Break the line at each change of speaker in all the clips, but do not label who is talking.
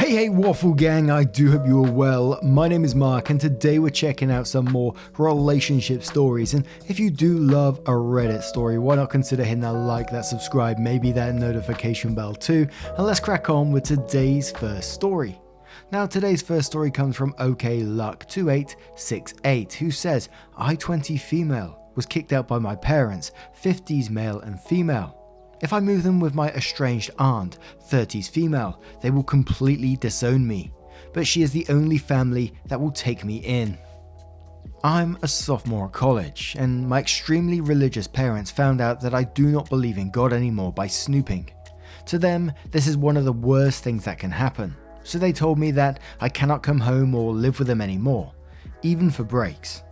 Hey Waffle Gang, I do hope you are well. My name is Mark and today we're checking out some more relationship stories, and if you do love a Reddit story, why not consider hitting that like, that subscribe, maybe that notification bell too, and let's crack on with today's first story. Now today's first story comes from OKLuck2868 who says, I-20 female, was kicked out by my parents, 50s male and female. If I move them with my estranged aunt, 30s female, they will completely disown me, but she is the only family that will take me in. I'm a sophomore at college, and my extremely religious parents found out that I do not believe in God anymore by snooping. To them, this is one of the worst things that can happen, so they told me that I cannot come home or live with them anymore, even for breaks.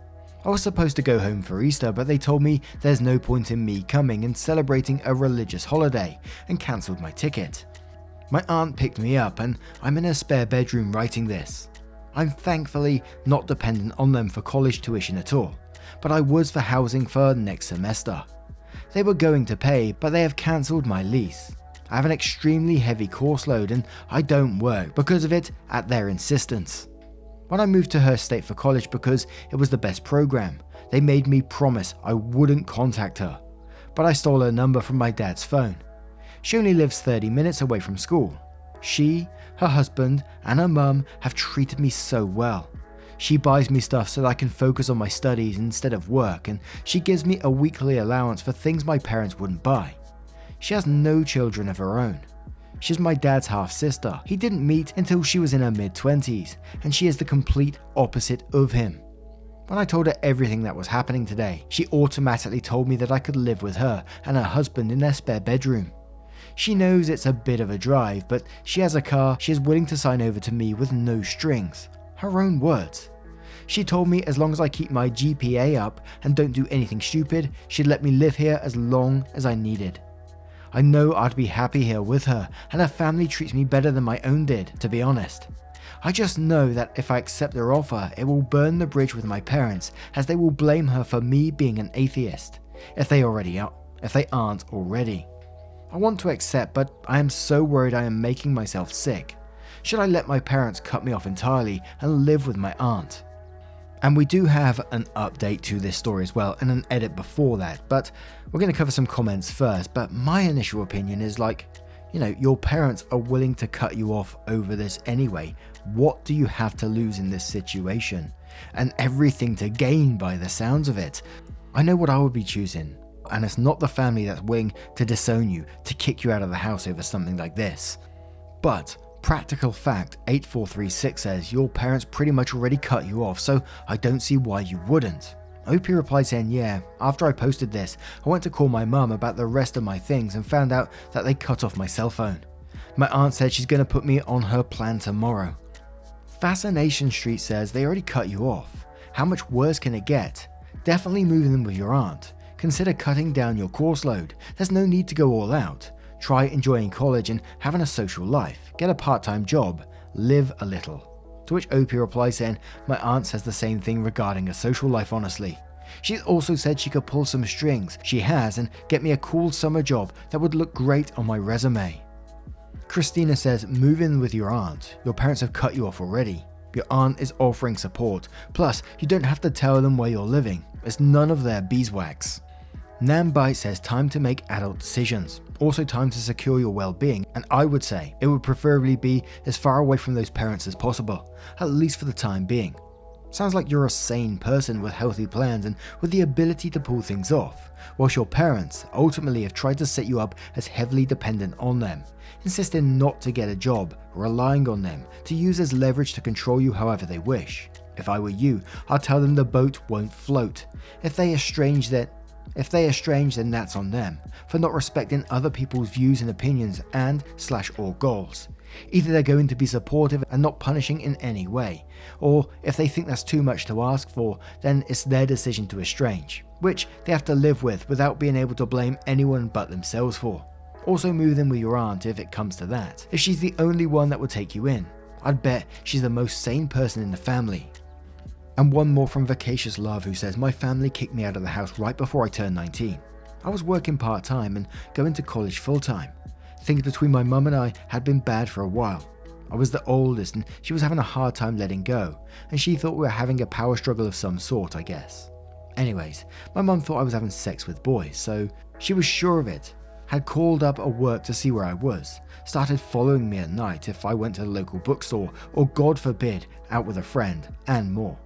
I was supposed to go home for Easter, but they told me there's no point in me coming and celebrating a religious holiday, and cancelled my ticket. My aunt picked me up and I'm in a spare bedroom writing this. I'm thankfully not dependent on them for college tuition at all, but I was for housing for next semester. They were going to pay, but they have cancelled my lease. I have an extremely heavy course load and I don't work because of it at their insistence. When I moved to her state for college because it was the best program, they made me promise I wouldn't contact her, but I stole her number from my dad's phone. She only lives 30 minutes away from school. She, her husband, and her mum have treated me so well. She buys me stuff so that I can focus on my studies instead of work, and she gives me a weekly allowance for things my parents wouldn't buy. She has no children of her own. She's my dad's half-sister. He didn't meet until she was in her mid-20s, and she is the complete opposite of him. When I told her everything that was happening today, she automatically told me that I could live with her and her husband in their spare bedroom. She knows it's a bit of a drive, but she has a car she is willing to sign over to me with no strings. Her own words. She told me as long as I keep my GPA up and don't do anything stupid, she'd let me live here as long as I needed. I know I'd be happy here with her, and her family treats me better than my own did, to be honest. I just know that if I accept their offer, it will burn the bridge with my parents, as they will blame her for me being an atheist, if they aren't already. I want to accept, but I am so worried I am making myself sick. Should I let my parents cut me off entirely and live with my aunt? And we do have an update to this story as well, and an edit before that, but we're going to cover some comments first. But my initial opinion is your parents are willing to cut you off over this anyway. What do you have to lose in this situation? And everything to gain by the sounds of it. I know what I would be choosing, and it's not the family that's willing to disown you, to kick you out of the house over something like this. But practical fact 8436 says your parents pretty much already cut you off, so I don't see why you wouldn't. OP replied saying, yeah, after I posted this, I went to call my mum about the rest of my things and found out that they cut off my cell phone. My aunt said she's going to put me on her plan tomorrow. Fascination Street says they already cut you off. How much worse can it get? Definitely moving them with your aunt. Consider cutting down your course load. There's no need to go all out. Try enjoying college and having a social life. Get a part-time job. Live a little. To which OP replies saying, my aunt says the same thing regarding a social life honestly. She also said she could pull some strings she has and get me a cool summer job that would look great on my resume. Christina says, move in with your aunt. Your parents have cut you off already. Your aunt is offering support. Plus, you don't have to tell them where you're living. It's none of their beeswax. Nambite says time to make adult decisions. Also time to secure your well-being, and I would say it would preferably be as far away from those parents as possible, at least for the time being. Sounds like you're a sane person with healthy plans and with the ability to pull things off, whilst your parents ultimately have tried to set you up as heavily dependent on them, insisting not to get a job, relying on them to use as leverage to control you however they wish. If I were you, I'd tell them the boat won't float. If they estrange, then that's on them, for not respecting other people's views and opinions and/or goals. Either they're going to be supportive and not punishing in any way, or if they think that's too much to ask for, then it's their decision to estrange, which they have to live with without being able to blame anyone but themselves for. Also move in with your aunt if it comes to that, if she's the only one that will take you in. I'd bet she's the most sane person in the family. And one more from Vacacious Love who says, my family kicked me out of the house right before I turned 19. I was working part-time and going to college full-time. Things between my mum and I had been bad for a while. I I was the oldest and she was having a hard time letting go, and she thought we were having a power struggle of some sort, I guess. Anyways, my mum thought I was having sex with boys, so she was sure of it, had called up at work to see where I was, started following me at night if I went to the local bookstore, or God forbid, out with a friend, and more.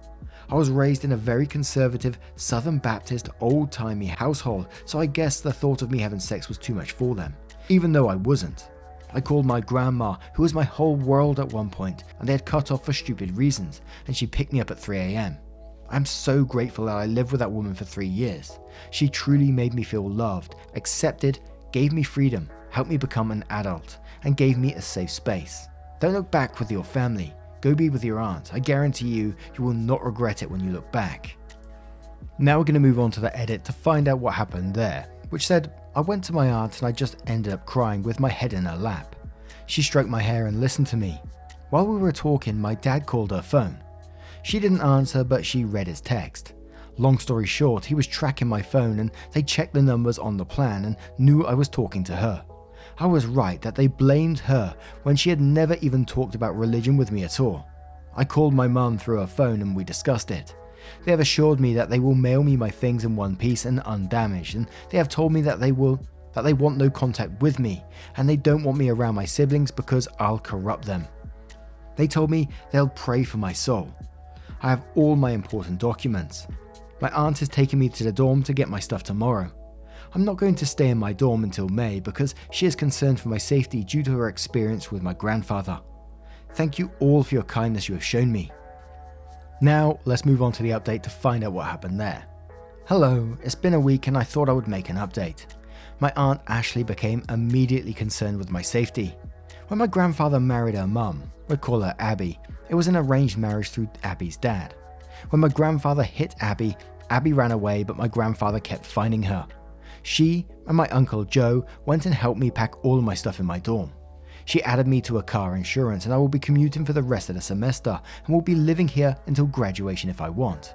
I was raised in a very conservative, Southern Baptist, old-timey household, so I guess the thought of me having sex was too much for them, even though I wasn't. I called my grandma, who was my whole world at one point, and they had cut off for stupid reasons, and she picked me up at 3 a.m. I'm so grateful that I lived with that woman for 3 years. She truly made me feel loved, accepted, gave me freedom, helped me become an adult, and gave me a safe space. Don't look back with your family. Go be with your aunt. I guarantee you will not regret it when you look back. Now we're going to move on to the edit to find out what happened there, which said, I went to my aunt and I just ended up crying with my head in her lap. She stroked my hair and listened to me. While we were talking, my dad called her phone. She didn't answer, but she read his text. Long story short, he was tracking my phone and they checked the numbers on the plan and knew I was talking to her. I was right that they blamed her when she had never even talked about religion with me at all. I called my mum through her phone and we discussed it. They have assured me that they will mail me my things in one piece and undamaged, and they have told me that they want no contact with me and they don't want me around my siblings because I'll corrupt them. They told me they'll pray for my soul. I have all my important documents. My aunt is taking me to the dorm to get my stuff tomorrow. I'm not going to stay in my dorm until May because she is concerned for my safety due to her experience with my grandfather. Thank you all for your kindness you have shown me. Now, let's move on to the update to find out what happened there. Hello, it's been a week and I thought I would make an update. My aunt Ashley became immediately concerned with my safety. When my grandfather married her mum, we call her Abby, it was an arranged marriage through Abby's dad. When my grandfather hit Abby, Abby ran away but my grandfather kept finding her. She and my uncle Joe went and helped me pack all of my stuff in my dorm. She added me to a car insurance and I will be commuting for the rest of the semester and will be living here until graduation if I want.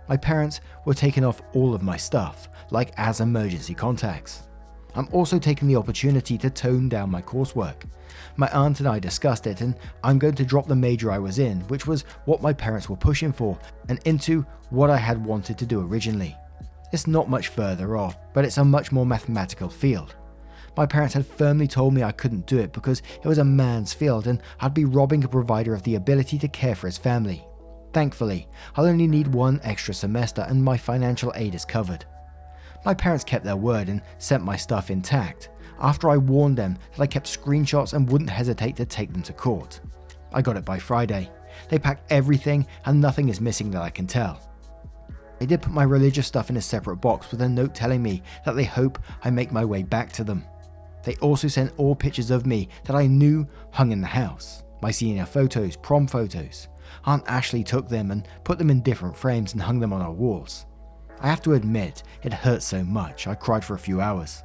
My parents were taking off all of my stuff, like as emergency contacts. I'm also taking the opportunity to tone down my coursework. My aunt and I discussed it and I'm going to drop the major I was in, which was what my parents were pushing for, and into what I had wanted to do originally. It's not much further off, but it's a much more mathematical field. My parents had firmly told me I couldn't do it because it was a man's field and I'd be robbing a provider of the ability to care for his family. Thankfully, I'll only need one extra semester and my financial aid is covered. My parents kept their word and sent my stuff intact, after I warned them that I kept screenshots and wouldn't hesitate to take them to court. I got it by Friday. They packed everything and nothing is missing that I can tell. They did put my religious stuff in a separate box with a note telling me that they hope I make my way back to them. They also sent all pictures of me that I knew hung in the house. My senior photos, prom photos. Aunt Ashley took them and put them in different frames and hung them on our walls. I have to admit, it hurt so much, I cried for a few hours.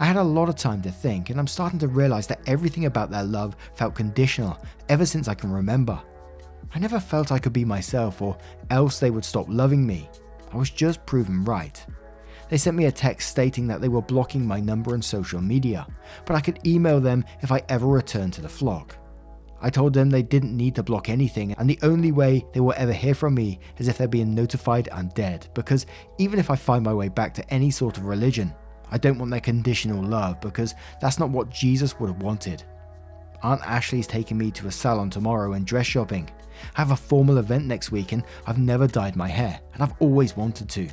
I had a lot of time to think and I'm starting to realize that everything about their love felt conditional ever since I can remember. I never felt I could be myself or else they would stop loving me. I was just proven right. They sent me a text stating that they were blocking my number and social media, but I could email them if I ever returned to the flock. I told them they didn't need to block anything and the only way they will ever hear from me is if they're being notified I'm dead, because even if I find my way back to any sort of religion, I don't want their conditional love because that's not what Jesus would have wanted. Aunt Ashley's taking me to a salon tomorrow and dress shopping. I have a formal event next week and I've never dyed my hair and I've always wanted to.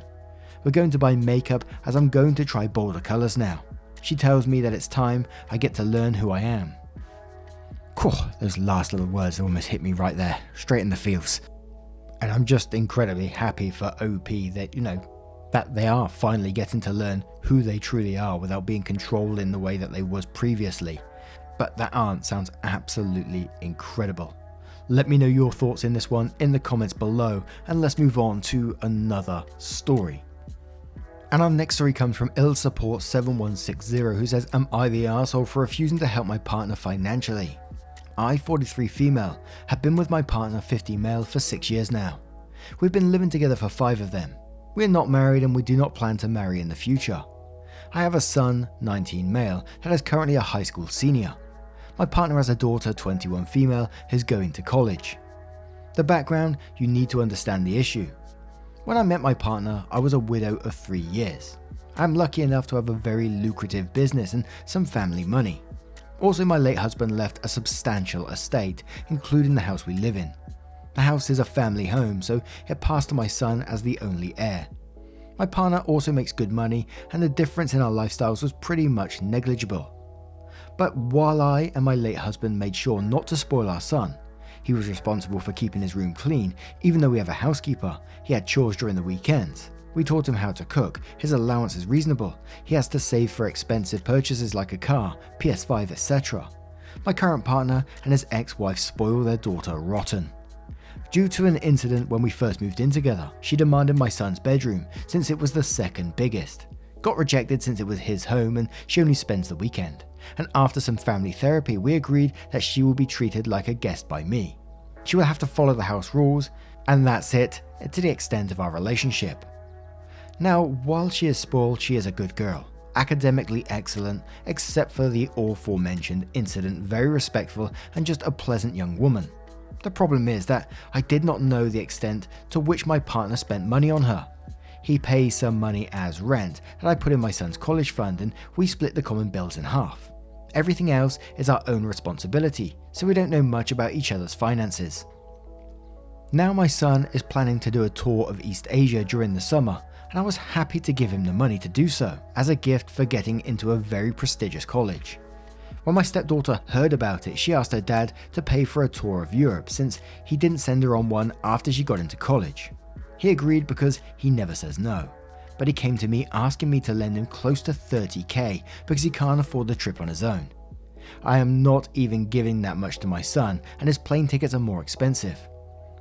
We're going to buy makeup as I'm going to try bolder colours now. She tells me that it's time I get to learn who I am. Those last little words almost hit me right there, straight in the feels. And I'm just incredibly happy for OP that, that they are finally getting to learn who they truly are without being controlled in the way that they was previously. But that aunt sounds absolutely incredible. Let me know your thoughts in this one in the comments below, and let's move on to another story. And our next story comes from IllSupport7160, who says, am I the arsehole for refusing to help my partner financially? I, 43 female, have been with my partner 50 male for 6 years now. We've been living together for 5 of them. We are not married and we do not plan to marry in the future. I have a son, 19 male, that is currently a high school senior. My partner has a daughter, 21 female, who's going to college. The background, you need to understand the issue. When I met my partner, I was a widow of 3 years. I'm lucky enough to have a very lucrative business and some family money. Also, my late husband left a substantial estate, including the house we live in. The house is a family home, so it passed to my son as the only heir. My partner also makes good money, and the difference in our lifestyles was pretty much negligible. But while I and my late husband made sure not to spoil our son, he was responsible for keeping his room clean. Even though we have a housekeeper, he had chores during the weekends. We taught him how to cook, his allowance is reasonable, he has to save for expensive purchases like a car, PS5, etc. My current partner and his ex-wife spoil their daughter rotten. Due to an incident when we first moved in together, she demanded my son's bedroom since it was the second biggest. Got rejected since it was his home and she only spends the weekend. And after some family therapy, we agreed that she will be treated like a guest by me. She will have to follow the house rules, and that's it to the extent of our relationship. Now, while she is spoiled, she is a good girl, academically excellent, except for the aforementioned incident, very respectful and just a pleasant young woman. The problem is that I did not know the extent to which my partner spent money on her. He pays some money as rent that I put in my son's college fund, and we split the common bills in half. Everything else is our own responsibility, so we don't know much about each other's finances. Now my son is planning to do a tour of East Asia during the summer, and I was happy to give him the money to do so as a gift for getting into a very prestigious college. When my stepdaughter heard about it, she asked her dad to pay for a tour of Europe since he didn't send her on one after she got into college. He agreed because he never says no, but he came to me asking me to lend him close to $30,000 because he can't afford the trip on his own. I am not even giving that much to my son, and his plane tickets are more expensive.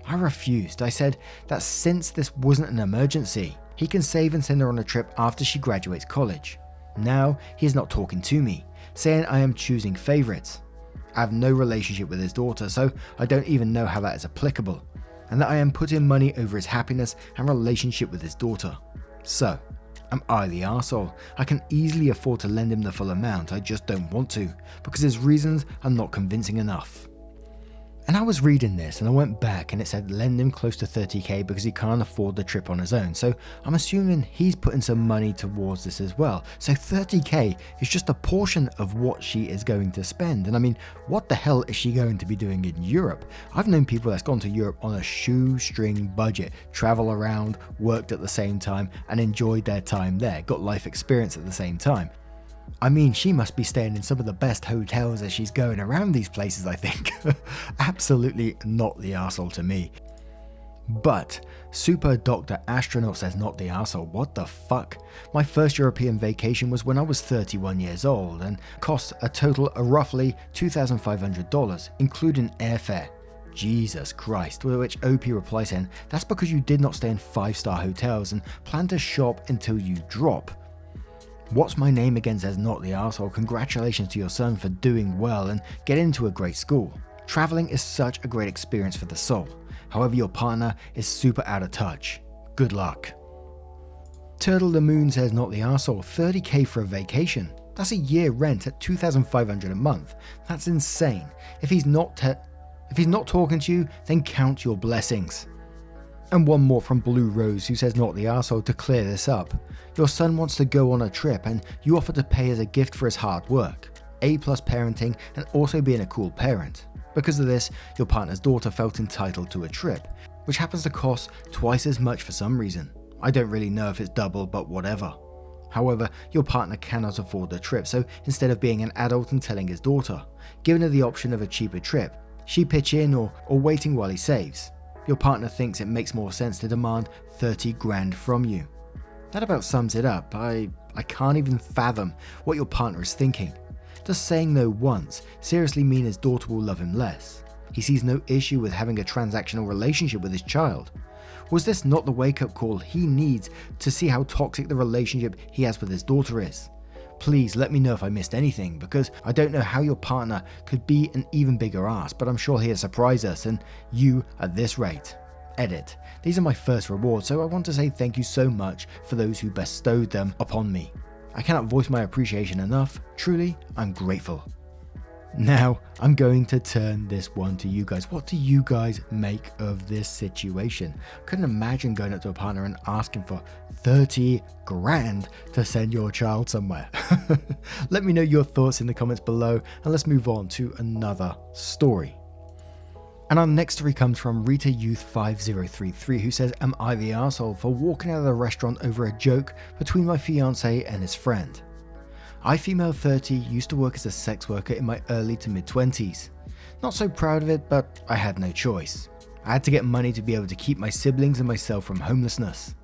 I refused. I said that since this wasn't an emergency, he can save and send her on a trip after she graduates college. Now he is not talking to me, saying I am choosing favorites. I have no relationship with his daughter, so I don't even know how that is applicable, and that I am putting money over his happiness and relationship with his daughter. So, am I the arsehole? I can easily afford to lend him the full amount, I just don't want to, because his reasons are not convincing enough. And I was reading this and I went back and it said lend him close to $30,000 because he can't afford the trip on his own. So I'm assuming he's putting some money towards this as well. So $30,000 is just a portion of what she is going to spend. And I mean, what the hell is she going to be doing in Europe? I've known people that's gone to Europe on a shoestring budget, travel around, worked at the same time and enjoyed their time there, got life experience at the same time. I mean, she must be staying in some of the best hotels as she's going around these places, I think. Absolutely not the arsehole to me. But Super Dr. Astronaut says not the arsehole. What the fuck? My first European vacation was when I was 31 years old and cost a total of roughly $2,500, including airfare. Jesus Christ, to which OP replies saying, that's because you did not stay in 5-star hotels and plan to shop until you drop. What's my name again says not the arsehole. Congratulations to your son for doing well and get into a great school. Traveling is such a great experience for the soul. However, your partner is super out of touch. Good luck. Turtle the Moon says not the arsehole. $30,000 for a vacation. That's a year rent at $2,500 a month. That's insane. If he's not talking to you, then count your blessings. And one more from Blue Rose who says not the arsehole to clear this up. Your son wants to go on a trip and you offer to pay as a gift for his hard work, A+ parenting and also being a cool parent. Because of this, your partner's daughter felt entitled to a trip, which happens to cost twice as much for some reason. I don't really know if it's double, but whatever. However, your partner cannot afford the trip, so instead of being an adult and telling his daughter, giving her the option of a cheaper trip, she pitch in or waiting while he saves. Your partner thinks it makes more sense to demand 30 grand from you. That about sums it up. I can't even fathom what your partner is thinking. Does saying no once seriously mean his daughter will love him less? He sees no issue with having a transactional relationship with his child. Was this not the wake-up call he needs to see how toxic the relationship he has with his daughter is? Please let me know if I missed anything, because I don't know how your partner could be an even bigger ass, but I'm sure he'll surprise us and you at this rate. Edit. These are my first rewards, so I want to say thank you so much for those who bestowed them upon me. I cannot voice my appreciation enough. Truly, I'm grateful. Now, I'm going to turn this one to you guys. What do you guys make of this situation? Couldn't imagine going up to a partner and asking for 30 grand to send your child somewhere. Let me know your thoughts in the comments below, and let's move on to another story. And our next story comes from Rita Youth 5033, who says, am I the arsehole for walking out of the restaurant over a joke between my fiance and his friend? I, female 30, used to work as a sex worker in my early to mid 20s. Not so proud of it, but I had no choice. I had to get money to be able to keep my siblings and myself from homelessness.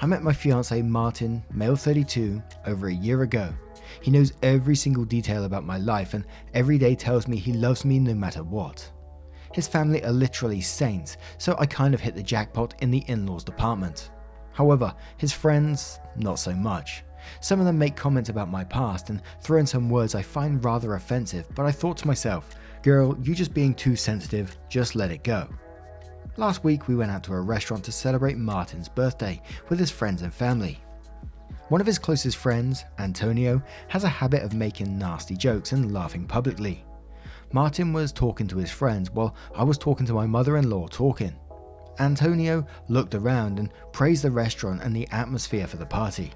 I met my fiance Martin, male 32, over a year ago. He knows every single detail about my life and every day tells me he loves me no matter what. His family are literally saints, so I kind of hit the jackpot in the in-laws department. However, his friends, not so much. Some of them make comments about my past and throw in some words I find rather offensive, but I thought to myself, girl, you just being too sensitive, just let it go. Last week we went out to a restaurant to celebrate Martin's birthday with his friends and family. One of his closest friends, Antonio, has a habit of making nasty jokes and laughing publicly. Martin was talking to his friends while I was talking to my mother-in-law talking. Antonio looked around and praised the restaurant and the atmosphere for the party.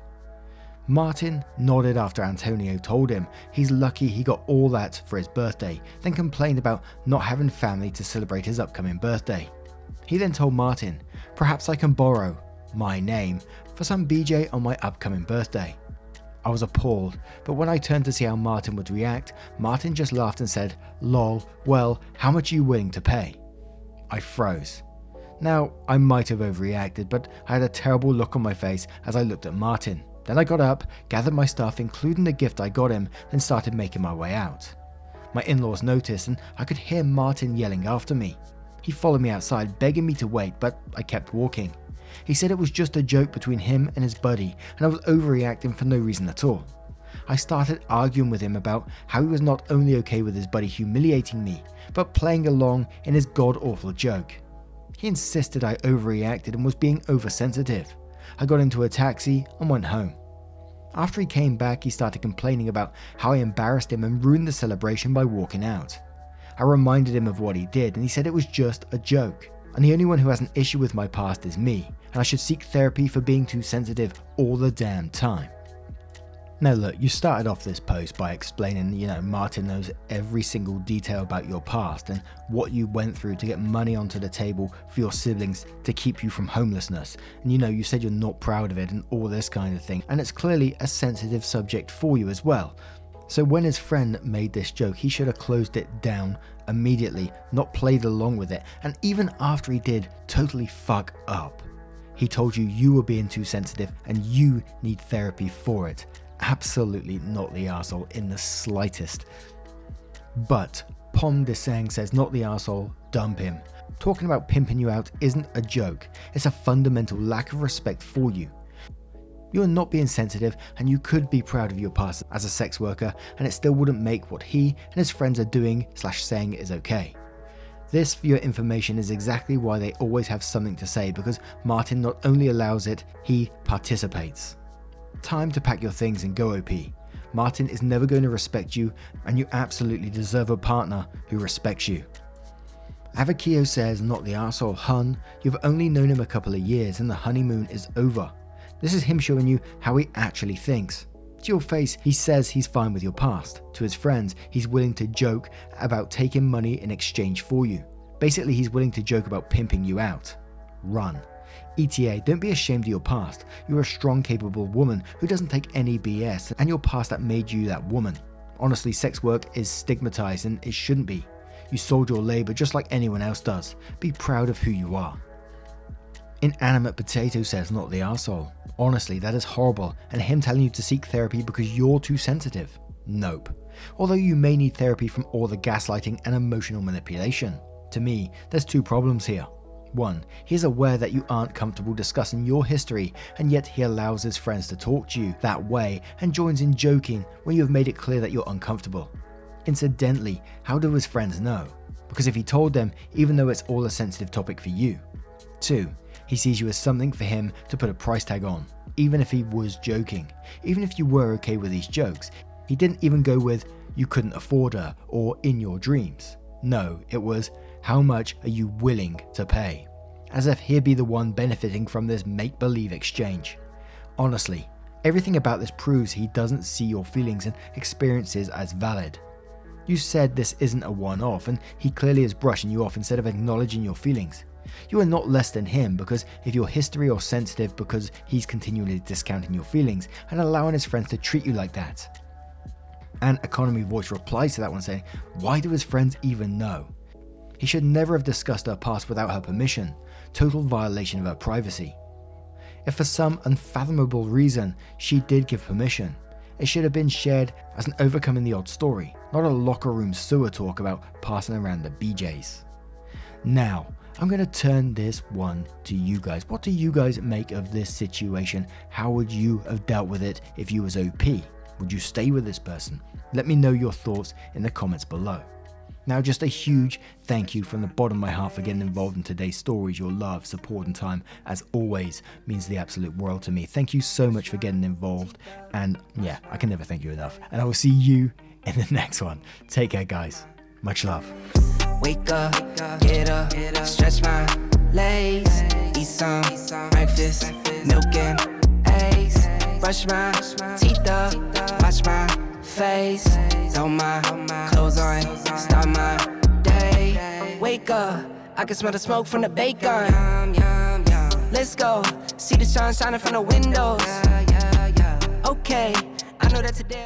Martin nodded after Antonio told him he's lucky he got all that for his birthday, then complained about not having family to celebrate his upcoming birthday. He then told Martin, perhaps I can borrow my name for some BJ on my upcoming birthday. I was appalled, but when I turned to see how Martin would react, Martin just laughed and said, lol, well, how much are you willing to pay? I froze. Now, I might have overreacted, but I had a terrible look on my face as I looked at Martin. Then I got up, gathered my stuff including the gift I got him, then started making my way out. My in-laws noticed and I could hear Martin yelling after me. He followed me outside begging me to wait, but I kept walking. He said it was just a joke between him and his buddy and I was overreacting for no reason at all. I started arguing with him about how he was not only okay with his buddy humiliating me, but playing along in his god-awful joke. He insisted I overreacted and was being oversensitive. I got into a taxi and went home. After he came back, he started complaining about how I embarrassed him and ruined the celebration by walking out. I reminded him of what he did and he said it was just a joke. And the only one who has an issue with my past is me, and I should seek therapy for being too sensitive all the damn time. Now look, you started off this post by explaining, Martin knows every single detail about your past and what you went through to get money onto the table for your siblings to keep you from homelessness. And you said you're not proud of it and all this kind of thing. And it's clearly a sensitive subject for you as well. So when his friend made this joke, he should have closed it down immediately, not played along with it. And even after he did totally fuck up, he told you were being too sensitive and you need therapy for it. Absolutely not the arsehole in the slightest. But Pom Desang says, not the arsehole, dump him. Talking about pimping you out isn't a joke, it's a fundamental lack of respect for you. You are not being sensitive and you could be proud of your past as a sex worker and it still wouldn't make what he and his friends are doing / saying is okay. This, for your information, is exactly why they always have something to say, because Martin not only allows it, he participates. Time to pack your things and go, OP. Martin is never going to respect you and you absolutely deserve a partner who respects you. Avakio says, not the arsehole, hun. You've only known him a couple of years and the honeymoon is over. This is him showing you how he actually thinks. To your face, he says he's fine with your past. To his friends, he's willing to joke about taking money in exchange for you. Basically, he's willing to joke about pimping you out. Run. ETA, don't be ashamed of your past. You're a strong, capable woman who doesn't take any BS, and your past that made you that woman. Honestly, sex work is stigmatized and it shouldn't be. You sold your labor just like anyone else does. Be proud of who you are. Inanimate Potato says, not the arsehole. Honestly, that is horrible, and him telling you to seek therapy because you're too sensitive. Nope. Although you may need therapy from all the gaslighting and emotional manipulation. To me, there's two problems here. One, he is aware that you aren't comfortable discussing your history, and yet he allows his friends to talk to you that way and joins in joking when you have made it clear that you're uncomfortable. Incidentally, how do his friends know? Because if he told them, even though it's all a sensitive topic for you. 2, he sees you as something for him to put a price tag on, even if he was joking. Even if you were okay with these jokes, he didn't even go with, you couldn't afford her or in your dreams. No, it was, how much are you willing to pay? As if he'd be the one benefiting from this make-believe exchange. Honestly, everything about this proves he doesn't see your feelings and experiences as valid. You said this isn't a one-off, and he clearly is brushing you off instead of acknowledging your feelings. You are not less than him, because if you're history or sensitive because he's continually discounting your feelings and allowing his friends to treat you like that. And Economy Voice replies to that one saying, why do his friends even know? He should never have discussed her past without her permission. Total violation of her privacy. If for some unfathomable reason she did give permission, it should have been shared as an overcoming the odd story, not a locker room sewer talk about passing around the BJs. Now, I'm going to turn this one to you guys. What do you guys make of this situation? How would you have dealt with it if you was OP? Would you stay with this person? Let me know your thoughts in the comments below. Now, just a huge thank you from the bottom of my heart for getting involved in today's stories. Your love, support and time, as always, means the absolute world to me. Thank you so much for getting involved. And yeah, I can never thank you enough. And I will see you in the next one. Take care, guys. Much love.
Wake up, get up, stretch my legs, eat some breakfast, milk and eggs, brush my teeth up, wash my face, throw my clothes on, start my day. Wake up, I can smell the smoke from the bacon. Let's go, see the sun shining from the windows. Okay, I know that today